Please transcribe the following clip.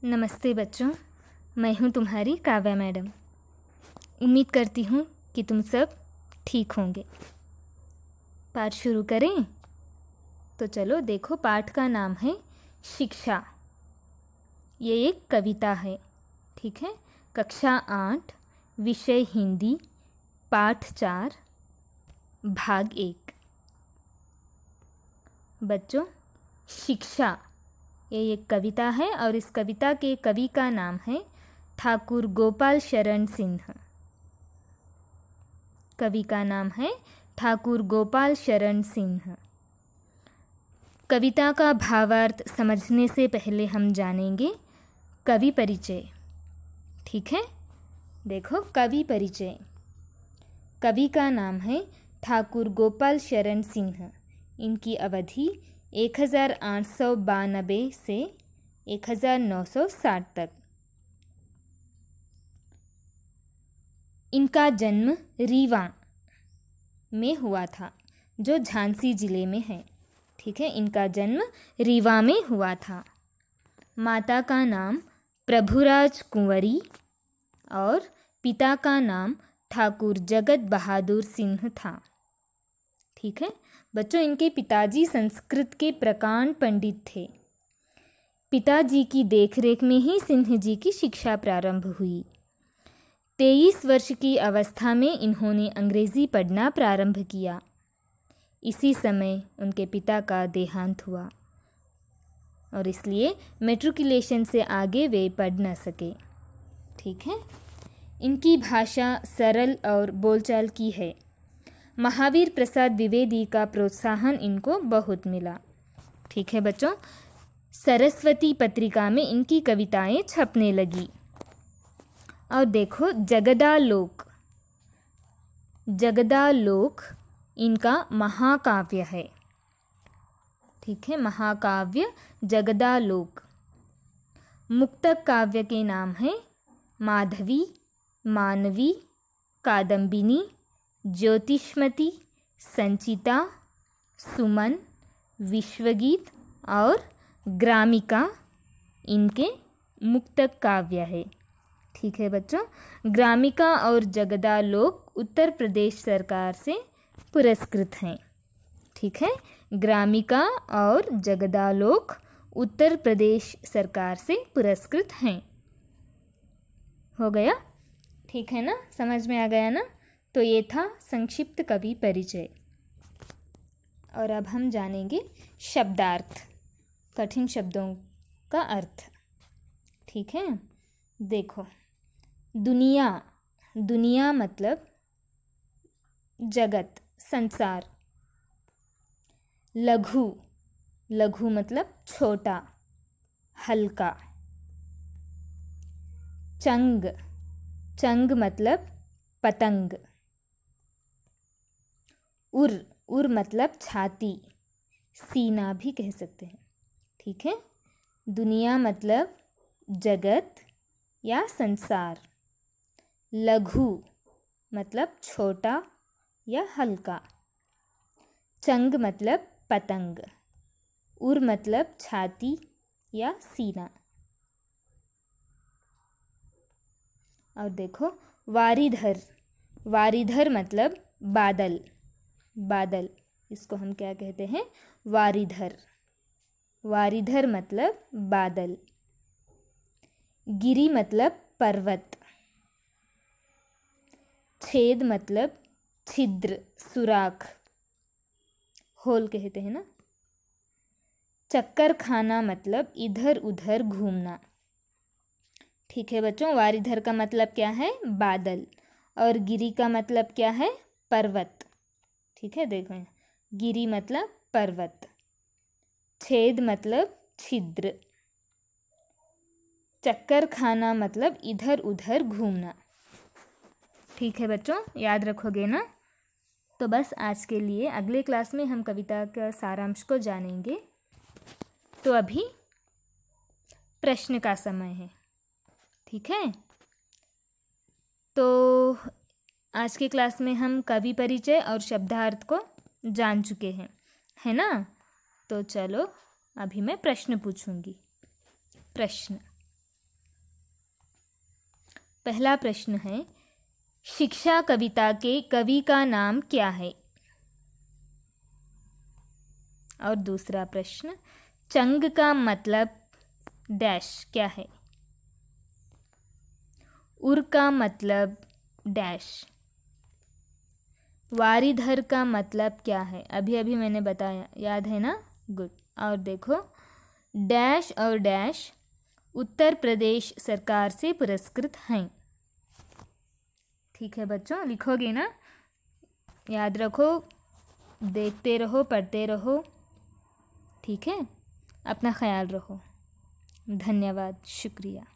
नमस्ते बच्चों, मैं हूं तुम्हारी काव्या मैडम। उम्मीद करती हूं कि तुम सब ठीक होंगे। पाठ शुरू करें? तो चलो देखो, पाठ का नाम है शिक्षा। ये एक कविता है, ठीक है। कक्षा 8, विषय हिंदी, पाठ 4, भाग 1। बच्चों, शिक्षा ये एक कविता है और इस कविता के कवि का नाम है ठाकुर गोपाल शरण सिंह। कवि का नाम है ठाकुर गोपाल शरण सिंह। कविता का भावार्थ समझने से पहले हम जानेंगे कवि परिचय, ठीक है। देखो, कवि परिचय। कवि का नाम है ठाकुर गोपाल शरण सिंह। इनकी अवधि 1892 से 1960 तक। इनका जन्म रीवा में हुआ था, जो झांसी जिले में है, ठीक है। इनका जन्म रीवा में हुआ था। माता का नाम प्रभुराज कुंवरी और पिता का नाम ठाकुर जगत बहादुर सिंह था, ठीक है। बच्चों, इनके पिताजी संस्कृत के प्रकांड पंडित थे। पिताजी की देखरेख में ही सिंह जी की शिक्षा प्रारंभ हुई। 23 वर्ष की अवस्था में इन्होंने अंग्रेजी पढ़ना प्रारंभ किया। इसी समय उनके पिता का देहांत हुआ और इसलिए मैट्रिकुलेशन से आगे वे पढ़ न सके, ठीक है। इनकी भाषा सरल और बोलचाल की है। महावीर प्रसाद द्विवेदी का प्रोत्साहन इनको बहुत मिला, ठीक है बच्चों। सरस्वती पत्रिका में इनकी कविताएं छपने लगी। और देखो, जगदालोक, जगदालोक इनका महाकाव्य है, ठीक है। महाकाव्य जगदालोक। मुक्तक काव्य के नाम है माधवी, मानवी, कादम्बिनी, ज्योतिष्मती, संचिता, सुमन, विश्वगीत और ग्रामिका इनके मुक्तक काव्य है, ठीक है बच्चों। ग्रामिका और जगदालोक उत्तर प्रदेश सरकार से पुरस्कृत हैं, ठीक है। ग्रामिका और जगदालोक उत्तर प्रदेश सरकार से पुरस्कृत हैं। हो गया, ठीक है ना? समझ में आ गया ना? तो ये था संक्षिप्त कवि परिचय। और अब हम जानेंगे शब्दार्थ, कठिन शब्दों का अर्थ, ठीक है। देखो, दुनिया, दुनिया मतलब जगत, संसार। लघु, लघु मतलब छोटा, हल्का। चंग, चंग मतलब पतंग। उर, उर मतलब छाती, सीना भी कह सकते हैं, ठीक है। दुनिया मतलब जगत या संसार। लघु मतलब छोटा या हल्का। चंग मतलब पतंग। उर मतलब छाती या सीना। और देखो, वारिधर, वारिधर मतलब बादल, बादल, इसको हम क्या कहते हैं? वारिधर। वारिधर मतलब बादल। गिरि मतलब पर्वत। छेद मतलब छिद्र, सुराख, होल कहते हैं ना। चक्कर खाना मतलब इधर उधर घूमना, ठीक है बच्चों। वारिधर का मतलब क्या है? बादल। और गिरि का मतलब क्या है? पर्वत, ठीक है। देखो, गिरि मतलब पर्वत। छेद मतलब छिद्र। चक्कर खाना मतलब इधर उधर घूमना, ठीक है बच्चों। याद रखोगे ना? तो बस आज के लिए, अगले क्लास में हम कविता का सारांश को जानेंगे। तो अभी प्रश्न का समय है, ठीक है। तो आज के क्लास में हम कवि परिचय और शब्दार्थ को जान चुके हैं, है ना? तो चलो, अभी मैं प्रश्न पूछूंगी। प्रश्न, पहला प्रश्न है, शिक्षा कविता के कवि का नाम क्या है? और दूसरा प्रश्न, चंग का मतलब डैश क्या है? उर का मतलब डैश। वारिधर का मतलब क्या है? अभी अभी मैंने बताया, याद है ना? गुड। और देखो, डैश और डैश उत्तर प्रदेश सरकार से पुरस्कृत हैं। ठीक है बच्चों, लिखोगे ना? याद रखो, देखते रहो, पढ़ते रहो। ठीक है, अपना ख्याल रखो। धन्यवाद, शुक्रिया।